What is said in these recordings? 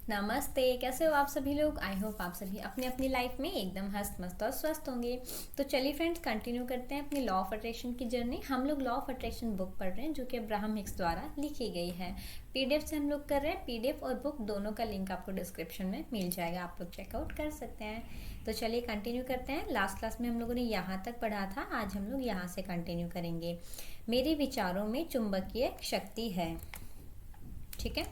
नमस्ते। कैसे हो आप सभी लोग। आई होप आप सभी अपनी अपनी लाइफ में एकदम हंस मस्त और स्वस्थ होंगे। तो चलिए फ्रेंड्स, कंटिन्यू करते हैं अपनी लॉ ऑफ अट्रैक्शन की जर्नी। हम लोग लॉ ऑफ अट्रैक्शन बुक पढ़ रहे हैं जो कि अब्राहम हिक्स द्वारा लिखी गई है। पीडीएफ से हम लोग कर रहे हैं। पीडीएफ और बुक दोनों का लिंक आपको डिस्क्रिप्शन में मिल जाएगा, आप लोग चेकआउट कर सकते हैं। तो चलिए कंटिन्यू करते हैं। लास्ट क्लास में हम लोगों ने यहाँ तक पढ़ा था, आज हम लोग यहाँ से कंटिन्यू करेंगे। मेरे विचारों में चुंबकीय शक्ति है। ठीक है।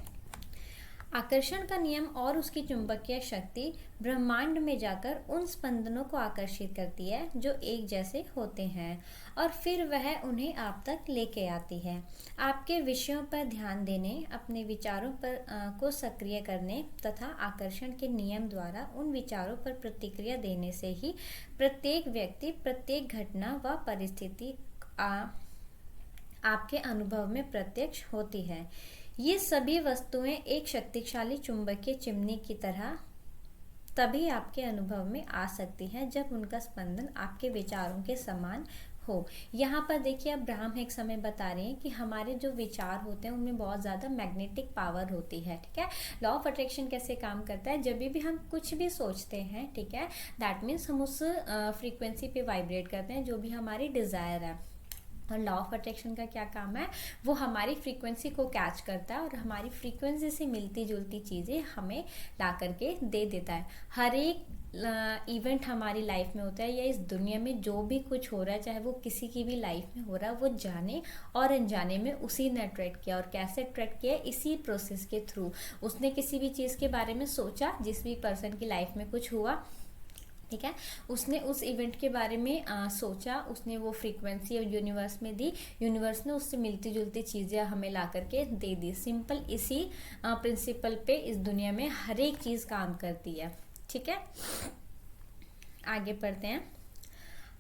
आकर्षण का नियम और उसकी चुंबकीय शक्ति ब्रह्मांड में जाकर उन स्पंदनों को आकर्षित करती है जो एक जैसे होते हैं और फिर वह उन्हें आप तक लेके आती है। आपके विषयों पर ध्यान देने, अपने विचारों पर को सक्रिय करने तथा आकर्षण के नियम द्वारा उन विचारों पर प्रतिक्रिया देने से ही प्रत्येक व्यक्ति, प्रत्येक घटना व परिस्थिति आपके अनुभव में प्रत्यक्ष होती है। ये सभी वस्तुएं एक शक्तिशाली चुंबकीय चिमनी की तरह तभी आपके अनुभव में आ सकती हैं जब उनका स्पंदन आपके विचारों के समान हो। यहाँ पर देखिए, अब्राहम हिक्स हमें बता रहे हैं कि हमारे जो विचार होते हैं उनमें बहुत ज़्यादा मैग्नेटिक पावर होती है। ठीक है। लॉ ऑफ अट्रैक्शन कैसे काम करता है, जब भी हम कुछ भी सोचते हैं, ठीक है, दैट मीन्स हम उस फ्रीक्वेंसी पे वाइब्रेट करते हैं जो भी हमारी डिज़ायर है। और लॉ ऑफ अट्रैक्शन का क्या काम है, वो हमारी फ्रीक्वेंसी को कैच करता है और हमारी फ्रीक्वेंसी से मिलती जुलती चीज़ें हमें ला करके दे देता है। हर एक इवेंट हमारी लाइफ में होता है या इस दुनिया में जो भी कुछ हो रहा है, चाहे वो किसी की भी लाइफ में हो रहा है, वो जाने और अनजाने में उसी ने अट्रैक्ट किया। और कैसे अट्रैक्ट किया, इसी प्रोसेस के थ्रू। उसने किसी भी चीज़ के बारे में सोचा, जिस भी पर्सन की लाइफ में कुछ हुआ, ठीक है, उसने उस इवेंट के बारे में सोचा, उसने वो फ्रीक्वेंसी यूनिवर्स में दी, यूनिवर्स ने उससे मिलती जुलती चीज़ें हमें ला करके दे दी। सिंपल इसी प्रिंसिपल पे इस दुनिया में हर एक चीज़ काम करती है। ठीक है, आगे पढ़ते हैं।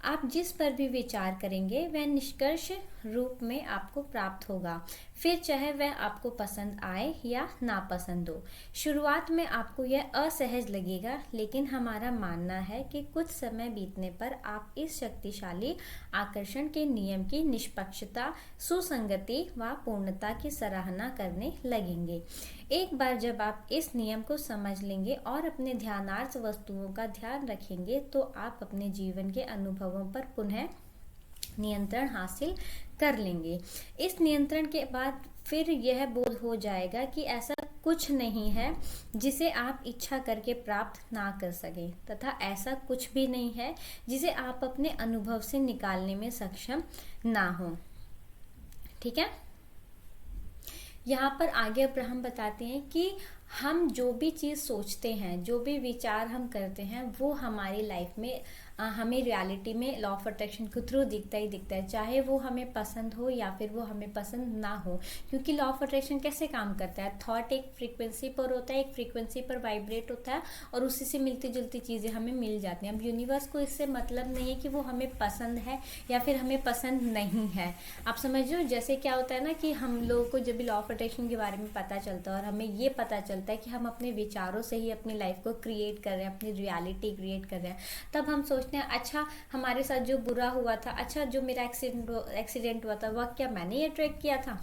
आप जिस पर भी विचार करेंगे वह निष्कर्ष रूप में आपको प्राप्त होगा, फिर चाहे वह आपको पसंद आए या नापसंद हो। शुरुआत में आपको यह असहज लगेगा, लेकिन हमारा मानना है कि कुछ समय बीतने पर आप इस शक्तिशाली आकर्षण के नियम की निष्पक्षता, सुसंगति व पूर्णता की सराहना करने लगेंगे। एक बार जब आप इस नियम को समझ लेंगे और अपने ध्यानार्थ वस्तुओं का ध्यान रखेंगे तो आप अपने जीवन के अनुभवों पर पुनः नियंत्रण हासिल कर लेंगे। इस नियंत्रण के बाद फिर यह बोध हो जाएगा कि ऐसा कुछ नहीं है जिसे आप इच्छा करके प्राप्त ना कर सकें तथा ऐसा कुछ भी नहीं है जिसे आप अपने अनुभव से निकालने में सक्षम ना हो। ठीक है। यहाँ पर आगे अब्राहम बताते हैं कि हम जो भी चीज़ सोचते हैं, जो भी विचार हम करते हैं, वो हमारी लाइफ में हमें रियलिटी में लॉ ऑफ अट्रैक्शन के थ्रू दिखता ही दिखता है, चाहे वो हमें पसंद हो या फिर वो हमें पसंद ना हो। क्योंकि लॉ ऑफ अट्रैक्शन कैसे काम करता है, थॉट एक फ्रीक्वेंसी पर होता है, एक फ्रीक्वेंसी पर वाइब्रेट होता है और उसी से मिलती जुलती चीज़ें हमें मिल जाती हैं। अब यूनिवर्स को इससे मतलब नहीं है कि वो हमें पसंद है या फिर हमें पसंद नहीं है। आप समझ लो, जैसे क्या होता है ना कि हम लोगों को जब भी लॉ ऑफ अट्रैक्शन के बारे में पता चलता है और हमें ये पता चलता है कि हम अपने विचारों से ही अपनी लाइफ को क्रिएट कर रहे हैं, अपनी रियलिटी क्रिएट कर रहे हैं, तब हम सोचते हैं अच्छा हमारे साथ जो बुरा हुआ था, अच्छा जो मेरा एक्सीडेंट हुआ था, वह क्या मैंने ही अट्रैक्ट किया था।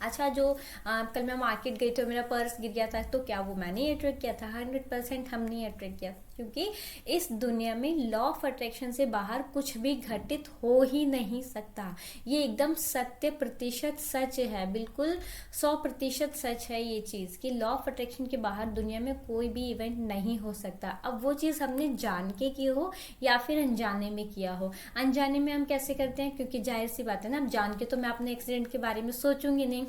अच्छा जो कल मैं मार्केट गई तो मेरा पर्स गिर गया था, तो क्या वो मैंने ही अट्रैक्ट किया था। 100% हमने ही अट्रैक्ट किया, क्योंकि इस दुनिया में लॉ ऑफ अट्रैक्शन से बाहर कुछ भी घटित हो ही नहीं सकता। ये एकदम सत्य प्रतिशत सच है, बिल्कुल 100% सच है ये चीज़ कि लॉ ऑफ अट्रैक्शन के बाहर दुनिया में कोई भी इवेंट नहीं हो सकता। अब वो चीज़ हमने जान के की हो या फिर अनजाने में किया हो। अनजाने में हम कैसे करते हैं, क्योंकि जाहिर सी बात है ना, अब जान के तो मैं अपने एक्सीडेंट के बारे में सोचूंगी नहीं,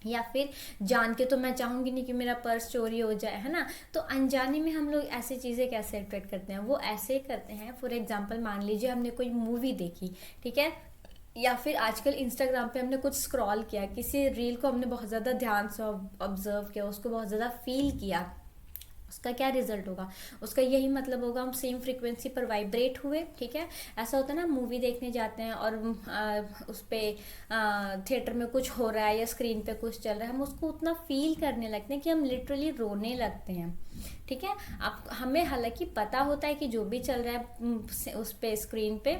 या फिर जान के तो मैं चाहूंगी नहीं कि मेरा पर्स चोरी हो जाए, है ना। तो अनजाने में हम लोग ऐसी चीज़ें कैसे अट्रैक्ट करते हैं, वो ऐसे करते हैं। फॉर एग्जांपल मान लीजिए हमने कोई मूवी देखी, ठीक है, या फिर आजकल इंस्टाग्राम पे हमने कुछ स्क्रॉल किया, किसी रील को हमने बहुत ज़्यादा ध्यान से ऑब्जर्व किया, उसको बहुत ज़्यादा फील किया, उसका क्या रिजल्ट होगा, उसका यही मतलब होगा हम सेम फ्रीक्वेंसी पर वाइब्रेट हुए। ठीक है। ऐसा होता है ना, मूवी देखने जाते हैं और उस पर थिएटर में कुछ हो रहा है या स्क्रीन पे कुछ चल रहा है, हम उसको उतना फील करने लगते हैं कि हम लिटरली रोने लगते हैं। ठीक है। अब हमें हालांकि पता होता है कि जो भी चल रहा है उस पे स्क्रीन पे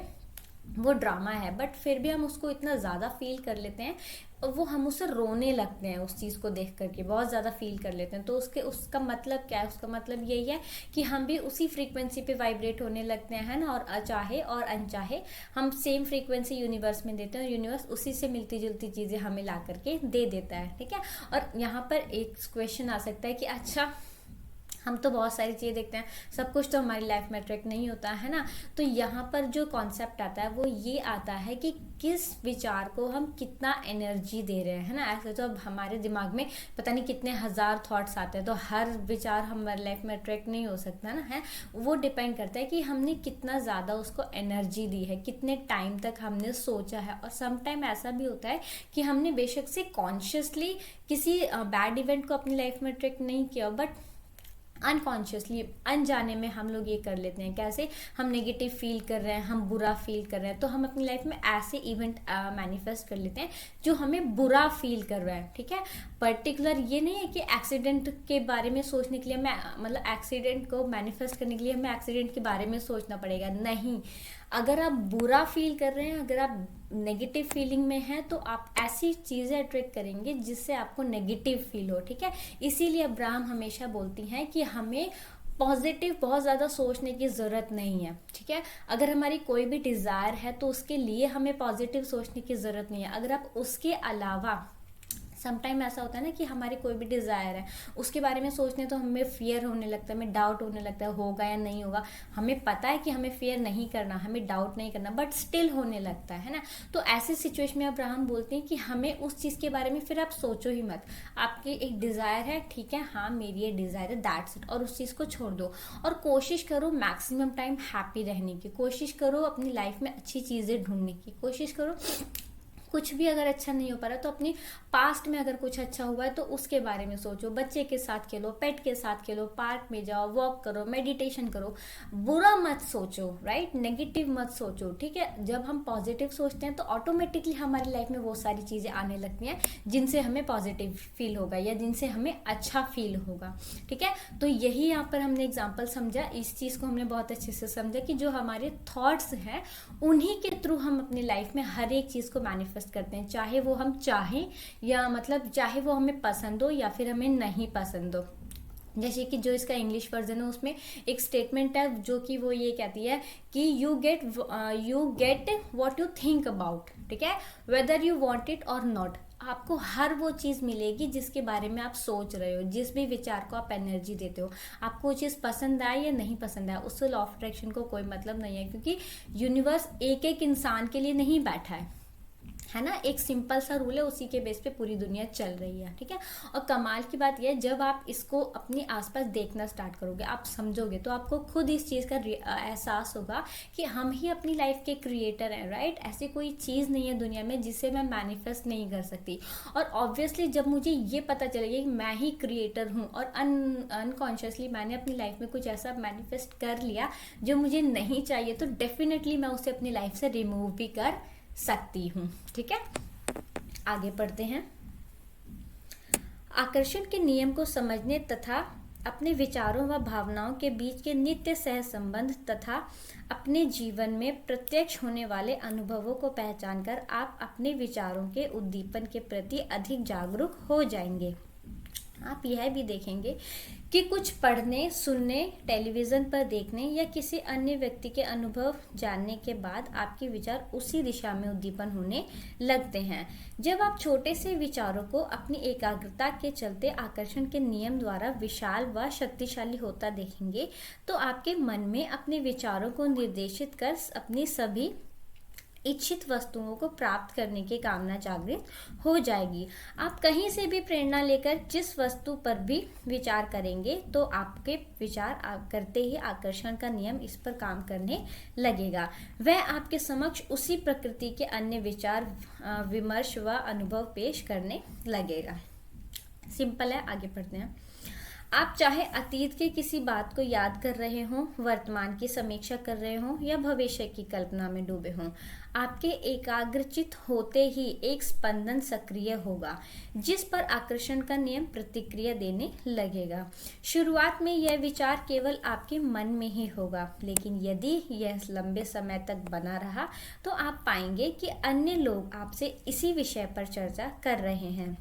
वो ड्रामा है, बट फिर भी हम उसको इतना ज़्यादा फील कर लेते हैं वो हम उससे रोने लगते हैं, उस चीज़ को देख करके बहुत ज़्यादा फील कर लेते हैं। तो उसका मतलब क्या है? उसका मतलब यही है कि हम भी उसी फ्रीक्वेंसी पे वाइब्रेट होने लगते हैं, है ना। और अचाहे और अनचाहे हम सेम फ्रीक्वेंसी यूनिवर्स में देते हैं, और यूनिवर्स उसी से मिलती जुलती चीज़ें हमें ला करके दे देता है, ठीक है। और यहाँ पर एक क्वेश्चन आ सकता है कि अच्छा, हम तो बहुत सारी चीज़ें देखते हैं, सब कुछ तो हमारी लाइफ में अट्रैक्ट नहीं होता है ना। तो यहाँ पर जो कॉन्सेप्ट आता है वो ये आता है कि किस विचार को हम कितना एनर्जी दे रहे हैं, है ना। ऐसे तो अब हमारे दिमाग में पता नहीं कितने हजार थॉट्स आते हैं, तो हर विचार हमारे लाइफ में अट्रैक्ट नहीं हो सकता ना, है। वो डिपेंड करता है कि हमने कितना ज़्यादा उसको एनर्जी दी है, कितने टाइम तक हमने सोचा है। और सम टाइम ऐसा भी होता है कि हमने बेशक से कॉन्शियसली किसी बैड इवेंट को अपनी लाइफ में अट्रैक्ट नहीं किया, बट अनकॉन्शियसली, अनजाने में हम लोग ये कर लेते हैं। कैसे? हम नेगेटिव फील कर रहे हैं, हम बुरा फील कर रहे हैं, तो हम अपनी लाइफ में ऐसे इवेंट मैनिफेस्ट कर लेते हैं जो हमें बुरा फील कर रहा है, ठीक है। पर्टिकुलर ये नहीं है कि एक्सीडेंट के बारे में सोचने के लिए मैं, मतलब एक्सीडेंट को मैनिफेस्ट करने के लिए हमें एक्सीडेंट के बारे में सोचना पड़ेगा, नहीं। अगर आप बुरा फील कर रहे हैं, अगर आप नेगेटिव फीलिंग में हैं, तो आप ऐसी चीज़ें अट्रैक्ट करेंगे जिससे आपको नेगेटिव फील हो, ठीक है। इसीलिए अब्राहम हमेशा बोलती हैं कि हमें पॉजिटिव बहुत ज़्यादा सोचने की ज़रूरत नहीं है, ठीक है। अगर हमारी कोई भी डिज़ायर है तो उसके लिए हमें पॉजिटिव सोचने की ज़रूरत नहीं है। अगर आप उसके अलावा, समटाइम ऐसा होता है ना कि हमारी कोई भी डिज़ायर है, उसके बारे में सोचने तो हमें फियर होने लगता है, हमें डाउट होने लगता है, होगा या नहीं होगा। हमें पता है कि हमें फियर नहीं करना, हमें डाउट नहीं करना, बट स्टिल होने लगता है ना। तो ऐसे सिचुएशन में अब्राहम बोलते हैं कि हमें उस चीज़ के बारे में फिर आप सोचो ही मत। आपकी एक डिज़ायर है, ठीक है, हाँ मेरी ये डिज़ायर है, दैट्स इट, और उस चीज़ को छोड़ दो। और कोशिश करो मैक्सिमम टाइम हैप्पी रहने की, कोशिश करो अपनी लाइफ में अच्छी चीज़ें ढूंढने की कोशिश करो। कुछ भी अगर अच्छा नहीं हो पा रहा तो अपनी पास्ट में अगर कुछ अच्छा हुआ है तो उसके बारे में सोचो। बच्चे के साथ खेलो, पेट के साथ खेलो, पार्क में जाओ, वॉक करो, मेडिटेशन करो। बुरा मत सोचो, राइट, नेगेटिव मत सोचो, ठीक है। जब हम पॉजिटिव सोचते हैं तो ऑटोमेटिकली हमारी लाइफ में वो सारी चीज़ें आने लगती हैं जिनसे हमें पॉजिटिव फील होगा या जिनसे हमें अच्छा फील होगा, ठीक है। तो यही यहाँ पर हमने एग्जाम्पल समझा, इस चीज़ को हमने बहुत अच्छे से समझा कि जो हमारे थॉट्स हैं उन्हीं के थ्रू हम अपनी लाइफ में हर एक चीज़ को मैनिफेस्ट करते हैं, चाहे वो हम चाहें या मतलब चाहे वो हमें पसंद हो या फिर हमें नहीं पसंद हो। जैसे कि जो इसका इंग्लिश वर्जन है उसमें एक स्टेटमेंट है जो कि वो ये कहती है कि you get what you think about, ठीक है, वेदर यू वांट इट और नॉट। आपको हर वो चीज़ मिलेगी जिसके बारे में आप सोच रहे हो, जिस भी विचार को आप एनर्जी देते हो। आपको वो चीज़ पसंद आए या नहीं पसंद आए, उससे लॉ ऑफ अट्रैक्शन को कोई मतलब नहीं है, क्योंकि यूनिवर्स एक एक इंसान के लिए नहीं बैठा है ना। एक सिंपल सा रूल है, उसी के बेस पे पूरी दुनिया चल रही है, ठीक है। और कमाल की बात यह है, जब आप इसको अपने आसपास देखना स्टार्ट करोगे, आप समझोगे, तो आपको खुद इस चीज़ का एहसास होगा कि हम ही अपनी लाइफ के क्रिएटर हैं, राइट। ऐसी कोई चीज़ नहीं है दुनिया में जिसे मैं मैनिफेस्ट नहीं कर सकती। और ऑब्वियसली जब मुझे ये पता चलेगा कि मैं ही क्रिएटर हूँ और अनकॉन्शियसली मैंने अपनी लाइफ में कुछ ऐसा मैनिफेस्ट कर लिया जो मुझे नहीं चाहिए, तो डेफिनेटली मैं उसे अपनी लाइफ से रिमूव भी कर सकती हूँ, ठीक है। आगे पढ़ते हैं। आकर्षण के नियम को समझने तथा अपने विचारों व भावनाओं के बीच के नित्य सह संबंध तथा अपने जीवन में प्रत्यक्ष होने वाले अनुभवों को पहचानकर आप अपने विचारों के उद्दीपन के प्रति अधिक जागरूक हो जाएंगे। आप यह भी देखेंगे कि कुछ पढ़ने, सुनने, टेलीविज़न पर देखने या किसी अन्य व्यक्ति के अनुभव जानने के बाद आपके विचार उसी दिशा में उद्दीपन होने लगते हैं। जब आप छोटे से विचारों को अपनी एकाग्रता के चलते आकर्षण के नियम द्वारा विशाल व शक्तिशाली होता देखेंगे, तो आपके मन में अपने विचारों को निर्देशित कर अपनी सभी इच्छित वस्तुओं को प्राप्त करने की कामना जागृत हो जाएगी। आप कहीं से भी प्रेरणा लेकर जिस वस्तु पर भी विचार करेंगे तो आपके विचार करते ही आकर्षण का नियम इस पर काम करने लगेगा। वह आपके समक्ष उसी प्रकृति के अन्य विचार, विमर्श व अनुभव पेश करने लगेगा। सिंपल है, आगे पढ़ते हैं। आप चाहे अतीत के किसी बात को याद कर रहे हों, वर्तमान की समीक्षा कर रहे हों या भविष्य की कल्पना में डूबे हों, आपके एकाग्रचित होते ही एक स्पंदन सक्रिय होगा जिस पर आकर्षण का नियम प्रतिक्रिया देने लगेगा। शुरुआत में यह विचार केवल आपके मन में ही होगा, लेकिन यदि यह लंबे समय तक बना रहा तो आप पाएंगे कि अन्य लोग आपसे इसी विषय पर चर्चा कर रहे हैं।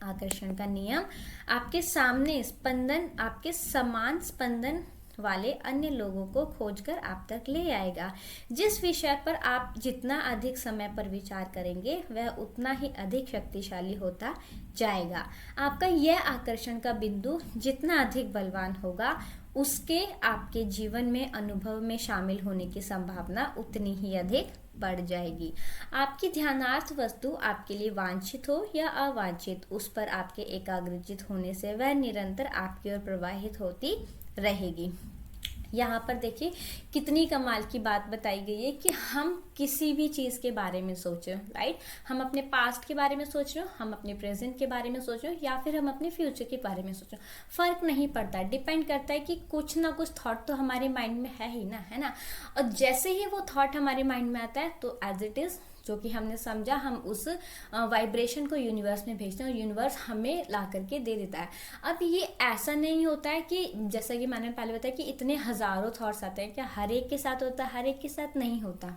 आकर्षण का नियम आपके सामने स्पंदन, आपके समान स्पंदन वाले अन्य लोगों को खोजकर आप तक ले आएगा। जिस विषय पर आप जितना अधिक समय पर विचार करेंगे वह उतना ही अधिक शक्तिशाली होता जाएगा। आपका यह आकर्षण का बिंदु जितना अधिक बलवान होगा, उसके आपके जीवन में अनुभव में शामिल होने की संभावना उतनी ही अधिक बढ़ जाएगी। आपकी ध्यानार्थ वस्तु आपके लिए वांछित हो या अवांछित, उस पर आपके एकाग्रचित होने से वह निरंतर आपकी ओर प्रवाहित होती रहेगी। यहाँ पर देखिए कितनी कमाल की बात बताई गई है कि हम किसी भी चीज़ के बारे में सोचें, राइट। हम अपने पास्ट के बारे में सोच रहे हो, हम अपने प्रेजेंट के बारे में सोच रहे हो या फिर हम अपने फ्यूचर के बारे में सोच रहे हो, फर्क नहीं पड़ता। डिपेंड करता है कि कुछ ना कुछ थॉट तो हमारे माइंड में है ही ना, है ना। और जैसे ही वो थॉट हमारे माइंड में आता है तो एज इट इज़ जो कि हमने समझा, हम उस वाइब्रेशन को यूनिवर्स में भेजते हैं और यूनिवर्स हमें ला करके दे देता है। अब ये ऐसा नहीं होता है कि जैसा कि मैंने पहले बताया कि इतने हजारों थॉट्स आते हैं, क्या हर एक के साथ होता है? हर एक के साथ नहीं होता।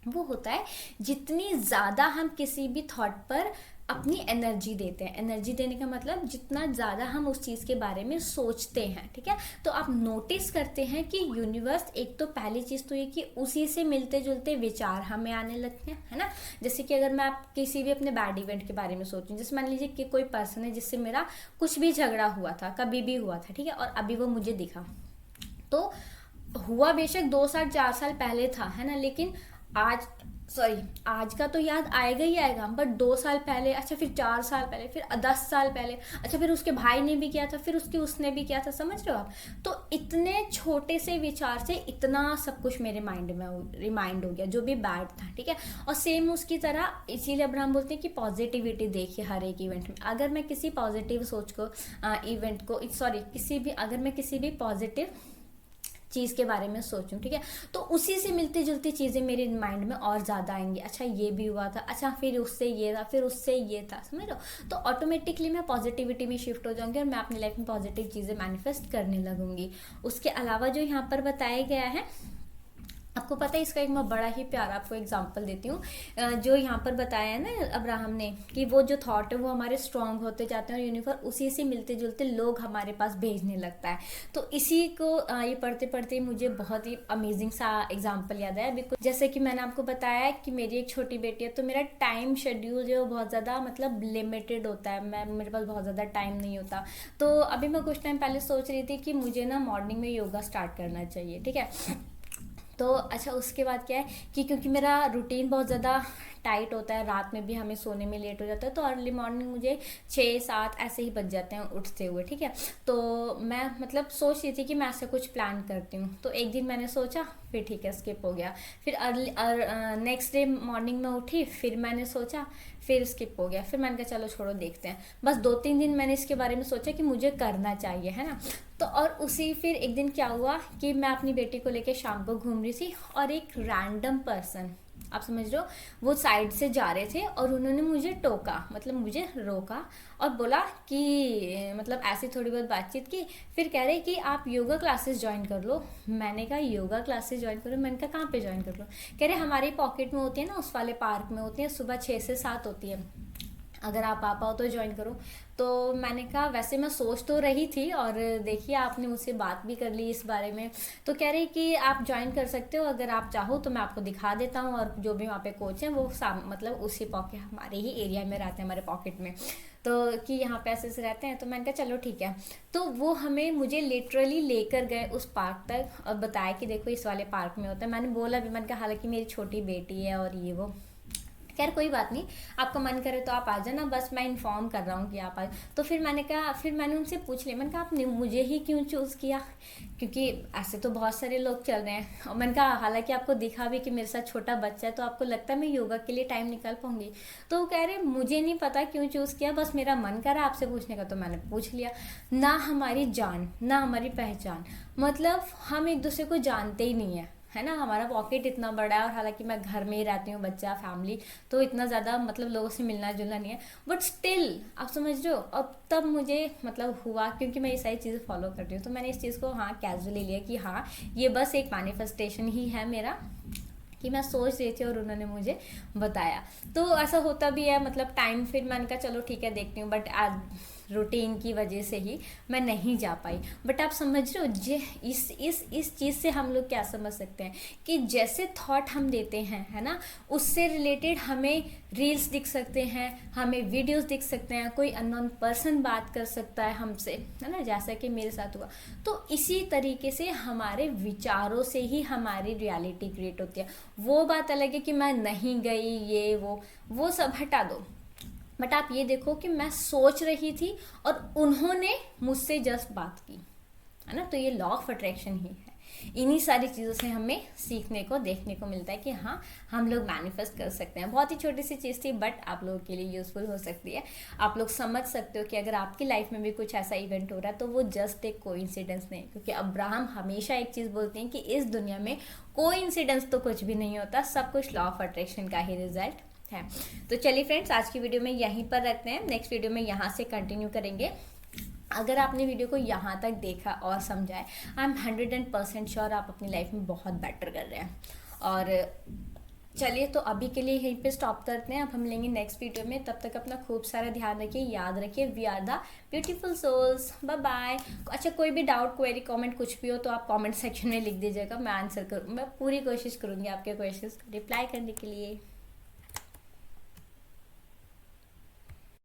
वो होता है जितनी ज़्यादा हम किसी भी थॉट पर अपनी एनर्जी देते हैं। एनर्जी देने का मतलब जितना ज़्यादा हम उस चीज़ के बारे में सोचते हैं, ठीक है। तो आप नोटिस करते हैं कि यूनिवर्स, एक तो पहली चीज़ तो ये कि उसी से मिलते जुलते विचार हमें आने लगते हैं, है ना। जैसे कि अगर मैं आप किसी भी अपने बैड इवेंट के बारे में सोचूं, जैसे मान लीजिए कि कोई पर्सन है जिससे मेरा कुछ भी झगड़ा हुआ था, कभी भी हुआ था, ठीक है, और अभी वो मुझे दिखा, तो हुआ बेशक 2 साल 4 साल पहले था, है ना, लेकिन आज का तो याद आएगा ही आएगा, बट 2 साल पहले, अच्छा फिर 4 साल पहले, फिर 10 साल पहले, अच्छा फिर उसके भाई ने भी किया था, फिर उसने भी किया था, समझ रहे हो आप। तो इतने छोटे से विचार से इतना सब कुछ मेरे माइंड में रिमाइंड हो गया जो भी बैड था, ठीक है। और सेम उसकी तरह, इसीलिए अब हम बोलते हैं कि पॉजिटिविटी देखिए हर एक इवेंट में। अगर मैं किसी पॉजिटिव सोच को अगर मैं किसी भी पॉजिटिव चीज़ के बारे में सोचूं, ठीक है, तो उसी से मिलती जुलती चीज़ें मेरे माइंड में और ज़्यादा आएंगी। अच्छा ये भी हुआ था, अच्छा फिर उससे ये था, फिर उससे ये था, समझ लो। तो ऑटोमेटिकली मैं पॉजिटिविटी में शिफ्ट हो जाऊंगी और मैं अपनी लाइफ में पॉजिटिव चीज़ें मैनिफेस्ट करने लगूंगी। उसके अलावा जो यहाँ पर बताया गया है, आपको पता है, इसका एक मैं बड़ा ही प्यारा आपको एग्जांपल देती हूँ। जो यहाँ पर बताया है ना अब्राहम ने, कि वो जो थॉट है वो हमारे स्ट्रांग होते जाते हैं और यूनिवर्स उसी से मिलते जुलते लोग हमारे पास भेजने लगता है। तो इसी को ये पढ़ते पढ़ते मुझे बहुत ही अमेजिंग सा एग्जाम्पल याद आया। बिकॉज जैसे कि मैंने आपको बताया कि मेरी एक छोटी बेटी है, तो मेरा टाइम शेड्यूल जो बहुत ज़्यादा मतलब लिमिटेड होता है, मेरे पास बहुत ज़्यादा टाइम नहीं होता। तो अभी मैं कुछ टाइम पहले सोच रही थी कि मुझे ना मॉर्निंग में योगा स्टार्ट करना चाहिए, ठीक है। तो अच्छा उसके बाद क्या है कि क्योंकि मेरा रूटीन बहुत ज़्यादा टाइट होता है, रात में भी हमें सोने में लेट हो जाता है, तो अर्ली मॉर्निंग मुझे 6-7 ऐसे ही बज जाते हैं उठते हुए, ठीक है। तो मैं मतलब सोच रही थी कि मैं ऐसा कुछ प्लान करती हूँ। तो एक दिन मैंने सोचा, फिर ठीक है स्किप हो गया। फिर नेक्स्ट डे मॉर्निंग में उठी, फिर मैंने सोचा, फिर स्किप हो गया। फिर मैंने कहा चलो छोड़ो देखते हैं। बस 2-3 दिन मैंने इसके बारे में सोचा कि मुझे करना चाहिए, है ना। तो और फिर एक दिन क्या हुआ कि मैं अपनी बेटी को लेकर शाम को घूम रही थी और एक रैंडम पर्सन, आप समझ रहे हो, वो साइड से जा रहे थे और उन्होंने मुझे टोका, मतलब मुझे रोका और बोला कि मतलब ऐसी थोड़ी बहुत बातचीत की। फिर कह रहे कि आप योगा क्लासेस ज्वाइन कर लो। मैंने कहा योगा क्लासेस ज्वाइन करो? मैंने कहा कहाँ पे ज्वाइन कर लो? कह रहे हमारी पॉकेट में होती है ना, उस वाले पार्क में होती है, सुबह 6 से 7 होती है, अगर आप आ पाओ तो ज्वाइन करो। तो मैंने कहा वैसे मैं सोच तो रही थी, और देखिए आपने मुझसे बात भी कर ली इस बारे में। तो कह रही कि आप ज्वाइन कर सकते हो, अगर आप चाहो तो मैं आपको दिखा देता हूँ, और जो भी वहाँ पे कोच हैं वो मतलब उसी पॉकेट, हमारे ही एरिया में रहते हैं, हमारे पॉकेट में, तो कि यहाँ पे ऐसे रहते हैं। तो मैंने कहा चलो ठीक है। तो वो मुझे लिटरली लेकर गए उस पार्क तक और बताया कि देखो इस वाले पार्क में होता है। मैंने बोला भी, मैंने कहा हालांकि मेरी छोटी बेटी है और ये वो, खैर कोई बात नहीं, आपका मन करे तो आप आ जाना, बस मैं इन्फॉर्म कर रहा हूँ कि आप आ। तो फिर मैंने कहा, फिर मैंने उनसे पूछ लिया, मैंने कहा आपने मुझे ही क्यों चूज़ किया, क्योंकि ऐसे तो बहुत सारे लोग चल रहे हैं। और मैंने कहा हालांकि आपको दिखा भी कि मेरे साथ छोटा बच्चा है, तो आपको लगता है मैं योगा के लिए टाइम निकाल पाऊंगी। तो वो कह रहे मुझे नहीं पता क्यों चूज़ किया, बस मेरा मन करा आपसे पूछने का तो मैंने पूछ लिया। ना हमारी जान ना हमारी पहचान, मतलब हम एक दूसरे को जानते ही नहीं है ना। हमारा पॉकेट इतना बड़ा है, और हालांकि मैं घर में ही रहती हूँ, बच्चा फैमिली, तो इतना ज़्यादा मतलब लोगों से मिलना जुलना नहीं है, बट स्टिल आप समझ रहे हो। अब तब मुझे मतलब हुआ, क्योंकि मैं ये सारी चीज़ें फॉलो करती हूँ, तो मैंने इस चीज़ को हाँ कैजुअली लिया कि हाँ ये बस एक मैनिफेस्टेशन ही है मेरा, कि मैं सोच रही थी और उन्होंने मुझे बताया। तो ऐसा होता भी है, मतलब टाइम फिर मैंने कहा चलो ठीक है देखती हूँ, बट आज रूटीन की वजह से ही मैं नहीं जा पाई। बट आप समझ रहे हो जे इस चीज़ से हम लोग क्या समझ सकते हैं कि जैसे थॉट हम देते हैं है ना, उससे रिलेटेड हमें रील्स दिख सकते हैं, हमें वीडियोस दिख सकते हैं, कोई अननोन पर्सन बात कर सकता है हमसे, है ना, जैसा कि मेरे साथ हुआ। तो इसी तरीके से हमारे विचारों से ही हमारी रियलिटी क्रिएट होती है। वो बात अलग है कि मैं नहीं गई, ये वो सब हटा दो, बट आप ये देखो कि मैं सोच रही थी और उन्होंने मुझसे जस्ट बात की, है ना। तो ये लॉ ऑफ अट्रैक्शन ही है। इन्हीं सारी चीज़ों से हमें सीखने को देखने को मिलता है कि हाँ हम लोग मैनिफेस्ट कर सकते हैं। बहुत ही छोटी सी चीज़ थी, बट आप लोगों के लिए यूजफुल हो सकती है। आप लोग समझ सकते हो कि अगर आपकी लाइफ में भी कुछ ऐसा इवेंट हो रहा है तो वो जस्ट एक कोइंसिडेंस नहीं, क्योंकि अब्राहम हमेशा एक चीज़ बोलते हैं कि इस दुनिया में कोइंसिडेंस तो कुछ भी नहीं होता, सब कुछ लॉ ऑफ अट्रैक्शन का ही रिजल्ट है। तो चलिए फ्रेंड्स, आज की वीडियो में यहीं पर रखते हैं, नेक्स्ट वीडियो में यहाँ से कंटिन्यू करेंगे। अगर आपने वीडियो को यहाँ तक देखा और समझा है, आई एम 100% श्योर आप अपनी लाइफ में बहुत बेटर कर रहे हैं। और चलिए तो अभी के लिए यहीं पे स्टॉप करते हैं, अब हम लेंगे नेक्स्ट वीडियो में। तब तक अपना खूब सारा ध्यान रखिए, याद रखिए we are the beautiful souls. Bye bye. अच्छा कोई भी डाउट क्वेरी कमेंट कुछ भी हो तो आप कमेंट सेक्शन में लिख दीजिएगा, मैं आंसर करूँ, मैं पूरी कोशिश करूँगी आपके क्वेश्चंस को रिप्लाई करने के लिए।